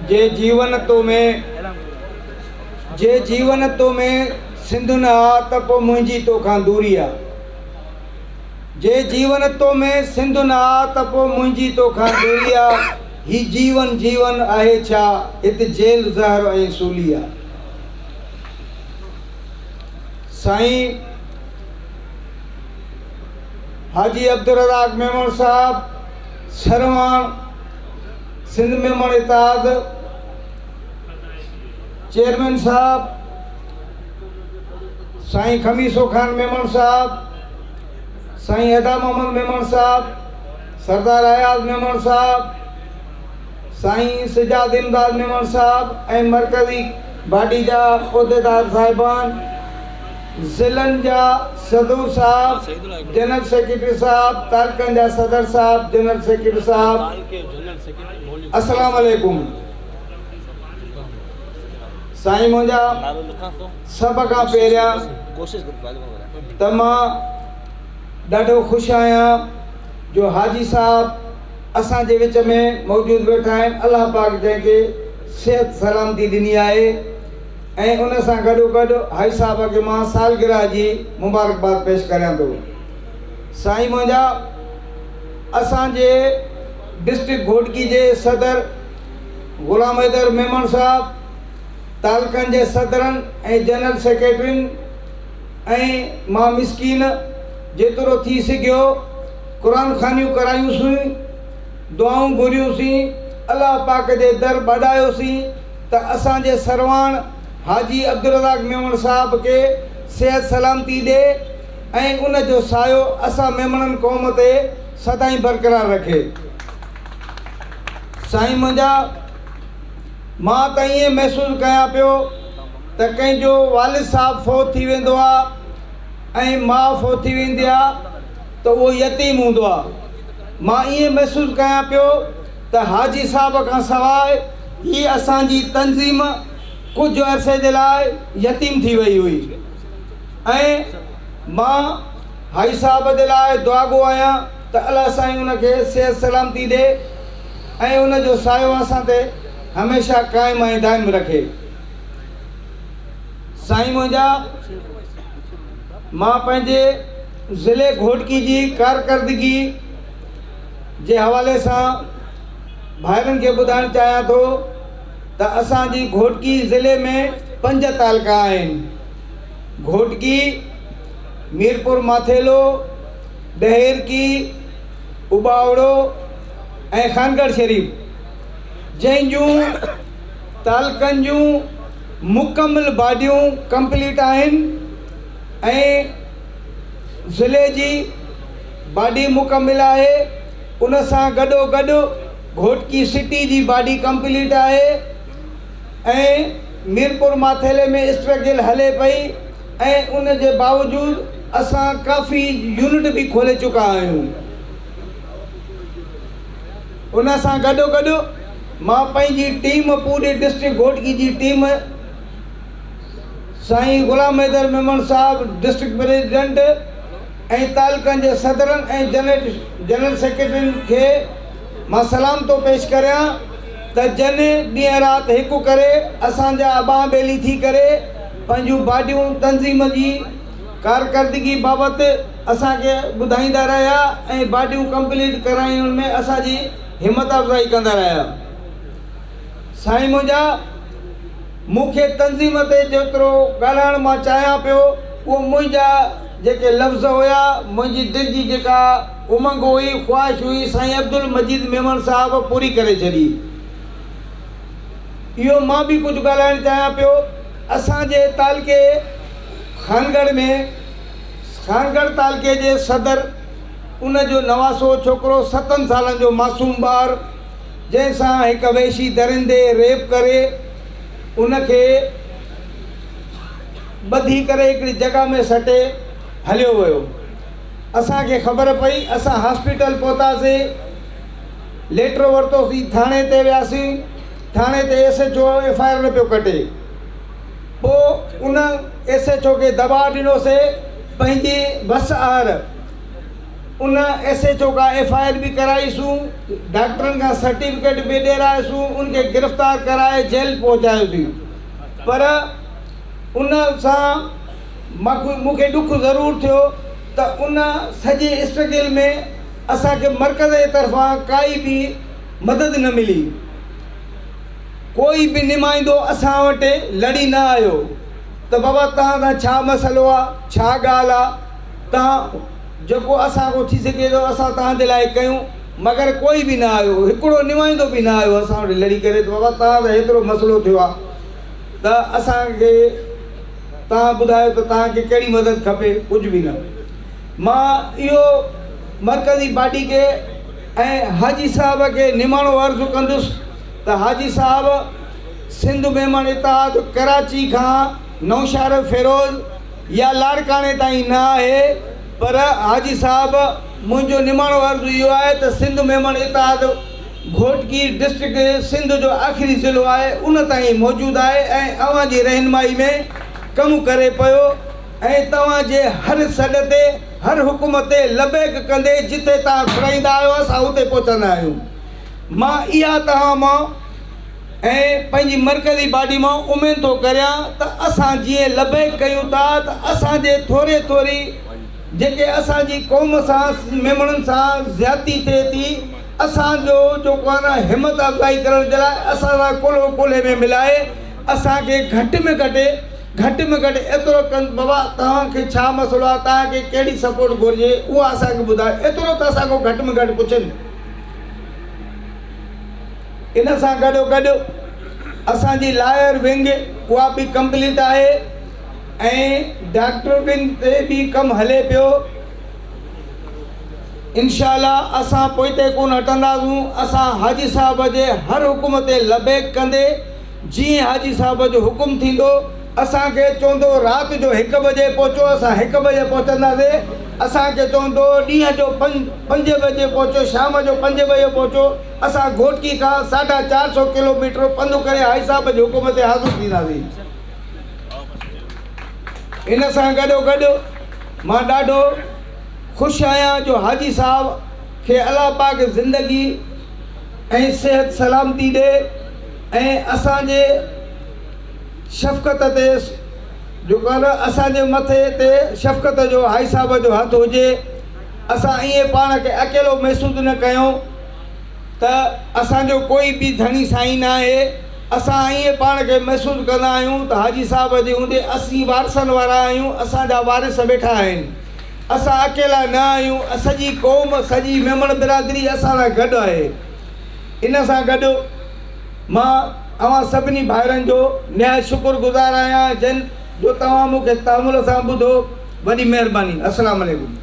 जे जीवन तो में सिंधु न आ त पोइ मुंहिंजी तोखां दूरी आहे। जे जीवन तो में सिंधु न आ त पोइ मुंहिंजी तोखां दूरी आहे। ही जीवन आहे छा, हिते जेल ज़हर ऐं सूली आहे। साईं हाजी अब्दुल रज़ाक मेमण साहब सरवाण सिंध मेमण इताद चेयरमैन साहब, साईं खमीसो खान मेमण साहब, साईं अदा मोहम्मद मेमण साहब, सरदार अयाज मेमण साहब, साईं सिजाद इमदाद मेमण साहब ऐं मरकज़ी बाडी जा उहिदेदार साहिबान, ज़िलनि जा सदूर साहब, जनरल सेक्रेटरी साहब, तालकनि जा सदर साहब, जनरल सेक्रेटरी साहब, अस्सलाम वालेकुम। साईं मुंहिंजा सभ खां पहिरियां त मां ॾाढो ख़ुशि आहियां जो हाजी साहब असांजे विच में मौजूदु वेठा आहिनि। अलाह पाक जंहिंखे सिहत सलामती ॾिनी आहे ऐं उन सां गॾोगॾु हाई साहब खे मां सालगिरह जी मुबारकबाद पेश करियां थो। साईं मुंहिंजा असांजे डिस्ट्रिक्ट घोटकी जे सदर ग़ुलाम हैदर मेमण साहब, तालकनि जे सदरनि ऐं जनरल सेक्रेटरियुनि ऐं मां मिसकीन जेतिरो थी सघियो क़ुरान खानियूं करायूंसीं, दुआऊं घुरियूंसीं, अलाह पाक जे दर ॿधायोसीं त असांजे सरवाण हाजी अब्दुल रज़ाक मेमण साहब खे सिहत सलामती ॾे ऐं उन जो सायो असां मेमणनि क़ौम ते सदाईं बरक़रार रखे। साईं मुंहिंजा मां त ईअं महसूसु कयां पियो त कंहिंजो वालिद साहब फ़ौत थी वेंदो आहे ऐं माउ फ़ौत थी वेंदी आहे त उहो यतीम हूंदो आहे। मां ईअं महसूसु कयां पियो त हाजी साहब खां सवाइ ही असांजी तंज़ीम कुझु अरसे जे लाइ यतीम थी वई हुई ऐं मां हाई साहब जे लाइ दुआगो आहियां त अलाह साईं उनखे सिहत सलामती ॾे ऐं उन जो सायो असां ते हमेशह क़ाइमु ऐं दाइम रखे। साईं मुंहिंजा मां पंहिंजे ज़िले घोटकी जी कारकर्दगी जे हवाले सां भाइरनि खे ॿुधाइणु चाहियां थो त असांजी घोटकी ज़िले में 5 तालका आहिनि। घोटकी, मीरपुर माथेलो, ॾहेरकी, उबावड़ो ऐं खानगढ़ शरीफ़, जंहिंजूं तालकनि जूं मुकमिल बाडियूं कंप्लीट आहिनि ऐं ज़िले जी बाडी मुकमिल आहे। उन सां गॾोगॾु घोटकी सिटी जी बाडी कंप्लीट आहे ऐं मीरपुर माथेले में स्ट्रगल हले पई ऐं उन जे बावजूदि असां काफ़ी यूनिट बि खोले चुका आहियूं। उन सां गॾोगॾु मां पंहिंजी टीम, पूरी डिस्ट्रिक्ट घोटकी जी टीम, साईं ग़ुलाम हैदर मेमण साहब डिस्ट्रिक्ट प्रेसिडेंट ऐं तालकनि जे सदरनि ऐं जनरल सेक्रेटरियुनि खे मां सलाम थो पेश करियां त जन ॾींहं राति हिकु करे असांजा अबाह ॿेली थी करे पंहिंजूं बाडियूं तंज़ीम जी कारकर्दगी बाबति असांखे ॿुधाईंदा रहिया ऐं बाडियूं कंप्लीट कराइण में असांजी हिमत अफ़ज़ाई कंदा रहिया। साईं मुंहिंजा मूंखे तंज़ीम ते जेतिरो ॻाल्हाइणु मां चाहियां पियो उहो मुंहिंजा जेके लफ़्ज़ हुया, मुंहिंजी दिलि जी जेका उमंग हुई, ख़्वाहिश हुई, साईं अब्दुल मजीद मेमण साहब पूरी करे छॾी। इहो मां बि कुझु ॻाल्हाइणु चाहियां पियो। असांजे तालके खानगढ़ में, खानगढ़ तालके जे सदर उन जो नवासो छोकिरो 7 सालनि जो मासूम ॿारु जंहिंसां हिकु वेशी दरिंदे रेप करे उनखे ॿधी करे हिकिड़ी जॻह में सटे हलियो वियो। असांखे ख़बर पई, असां हॉस्पिटल पहुतासीं, लेटर वरितोसीं, थाणे ते वियासीं, थाणे ते SHO FIR न पियो कटे। पोइ उन SHO खे दबाव ॾिनोसीं पंहिंजी बस आर उन SHO का FIR भी कराईसूं, डॉक्टरनि का सर्टिफिकेट भी ॾियराईसूं, उनखे गिरफ़्तार कराए जेल पहुचायोसीं। पर उन सां मूंखे ॾुख ज़रूरु थियो त उन सॼे स्ट्रगल में असांखे मर्कज़ जे तरफ़ां काई बि मदद न मिली। कोई बि नुमाइंदो असां वटि लड़ी न आयो त बाबा तव्हां सां छा मसइलो आहे, छा ॻाल्हि आहे, तव्हां जेको असांखां थी सघे थो असां तव्हांजे लाइ कयूं। मगर कोई बि न आयो, हिकिड़ो नुमाइंदो बि न आयो असां वटि लड़ी करे त बाबा तव्हां सां हेतिरो मसइलो थियो आहे त असांखे तव्हां ॿुधायो त तव्हांखे कहिड़ी मदद खपे। कुझु बि न। मां इहो मरकज़ी पार्टी खे ऐं हाजी साहब खे निमाणो अर्ज़ु कंदुसि त हाजी साहब सिंध मेमन इत्तेहाद कराची खां नौशार फिरोज़ या लाड़काने ताईं न आहे, पर हाजी साहब मुंहिंजो निमाणो अर्ज़ु इहो आहे त सिंध मेमन इत्तेहाद घोटकी डिस्ट्रिक्ट सिंध जो आख़िरी ज़िलो आहे उन ताईं मौजूदु आहे ऐं अव्हांजी रहनुमाई में कमु करे पियो ऐं तव्हांजे हर सॾ ते हर हुकुम ते लबेक कंदे जिते तव्हां फुराईंदा आहियो असां उते पहुचंदा आहियूं। मां इहा तव्हां मां ऐं पंहिंजी मरकज़ी पार्टी मां उमेद थो करियां त असां जीअं लबेक कयूं था त असांजे थोरी जेके असांजी क़ौम सां मेमणनि सां ज़्यादती थिए थी, असांजो जेको आहे न हिमत अफ़ज़ाई करण जे लाइ असां सां कोल्हो कोल्हे में मिलाए असांखे घटि में घटि एतिरो कनि बाबा तव्हांखे छा मसइलो आहे, तव्हांखे कहिड़ी सपोर्ट घुरिजे उहा असांखे ॿुधाए, एतिरो त असांखां घटि में घटि पुछनि। इन सां गॾोगॾु असांजी लायर विंग उहा बि कंप्लीट आहे ऐं डॉक्टर विंग ते बि कमु हले पियो। इंशाअल्लाह असां पोइते कोन हटंदासूं। असां हाजी साहब जे हर हुकुम ते लबेक कंदे जीअं हाजी साहब जो हुकुम थींदो, असांखे चवंदो राति जो 1 बजे पहुचो असां 1 बजे पहुचंदासीं, असांखे चवंदो ॾींहं जो 5 बजे पहुचो, शाम जो 5 बजे पहुचो, असां घोटकी खां 450 किलोमीटर पंधु करे हाजी साहब जे हुकुम ते हाज़िर थींदासीं। इन सां गॾोगॾु मां ॾाढो ख़ुशि आहियां जो हाजी साहब खे अलाह पाक ज़िंदगी ऐं सिहत सलामती ॾे ऐं असांजे शफ़क़त ते जेको आहे न असांजे मथे ते शफ़क़त जो हाजी साहब जो हथु हुजे। असां ईअं पाण खे अकेलो महसूसु न कयूं त असांजो कोई बि धणी साईं न आहे। असां ईअं पाण खे महसूसु कंदा आहियूं त हाजी साहब जे हूंदे 80 वारसनि वारा आहियूं, असांजा वारिस वेठा आहिनि, असां अकेला न आहियूं, सॼी क़ौम सॼी मेमण बिरादरी असां सां गॾु आहे। इन सां गॾु मां अवां सभिनी भाइरनि जो निहायत शुक्रगुज़ार आहियां जिन जो तव्हां मूंखे तहमुल सां ॿुधो। वॾी महिरबानी। अस्सलाम वालेकुम।